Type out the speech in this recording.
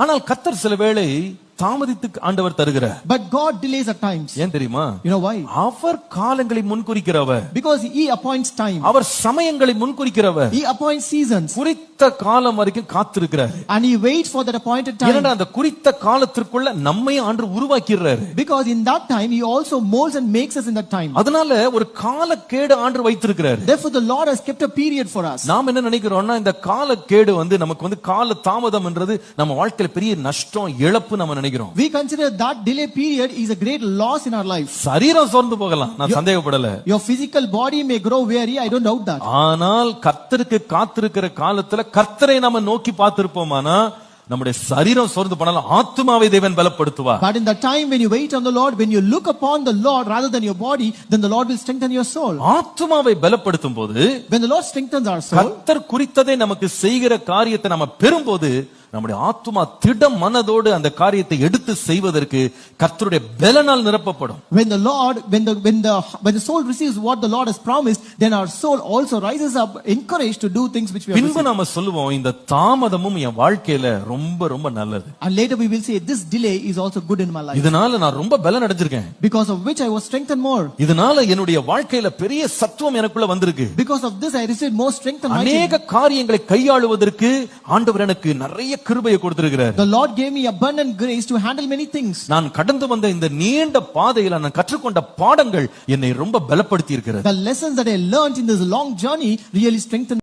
ஆனால் கர்த்தர் சில வேளை தாமதித்து ஆண்டவர் தருகிறார். But God delays at times. ஏன் தெரியுமா? You know why? அவர் காலங்களை முன்குறிக்கிறவர். Because he appoints time. Our சமயங்களை முன்குறிக்கிறவர். He appoints seasons. குறித்த காலம் வரைக்கும் காத்திருக்கிறார். And he waits for that appointed time. ஏன்னா அந்த குறித்த காலத்திற்குள்ள நம்மை ஆண்டு உருவாக்கிறார். Because in that time he also molds and makes us in that time. அதனால ஒரு காலக்கேடு ஆண்டு வைத்திருக்கிறார். Therefore the Lord has kept a period for us. நாம் என்ன நினைக்கிறோம்னா இந்த காலக்கேடு நமக்கு கால தாமதம் என்றது நம்ம வாழ்க்கையில பெரிய நஷ்டம் இழப்பு நம்ம நினைக்கிறோம். We consider that delay period is a great loss in our life. சரீரம் சோர்ந்து போகலாம், நான் சந்தேகப்படல. Your physical body may grow weary, I don't doubt that. ஆனால் கர்த்தருக்கு காத்திருக்கிற காலத்துல கர்த்தரை நாம நோக்கி பார்த்திருப்போமானா நம்முடைய சரீரம் சோர்ந்து போனாலும் ஆத்துமாவை தேவன் பலப்படுத்துவார். But in the time when you wait on the Lord, when you look upon the Lord rather than your body, then the Lord will strengthen your soul. ஆத்துமாவை பலப்படுத்தும் போது, when the Lord strengthens our soul, கர்த்தர் குறித்ததை நமக்கு செய்கிற காரியத்தை நாம பெறும்போது நம்முடைய ஆத்துமா திட மனதோடு அந்த காரியத்தை எடுத்து செய்வதற்கு கர்த்தருடைய பலனால் நிரப்பப்படும். When the soul receives what the Lord has promised, then our soul also rises up encouraged to do things which we have பின்பு நாம சொல்லுவோம் இந்த தாமதமும் என் வாழ்க்கையில ரொம்ப ரொம்ப நல்லது. And later we will say this delay is also good in my life. இதனால நான் ரொம்ப பலன் அடைஞ்சிருக்கேன். Because of which I was strengthened more. இதனால என்னுடைய வாழ்க்கையில பெரிய சத்துவம் எனக்குள்ள வந்திருக்கு. Because of this I received more strength and might. அநேக காரியங்களை கையாளுவதற்கு ஆண்டவர் எனக்கு நிறைய கிருபையை கொடுத்திருக்கிறார். The Lord gave me abundant grace to handle many things. நான் கடந்து வந்த இந்த நீண்ட பாதையில நான் கற்றுக்கொண்ட பாடங்கள் என்னை ரொம்ப பலப்படுத்தி இருக்கிறது. The lessons that I learned in this long journey really strengthened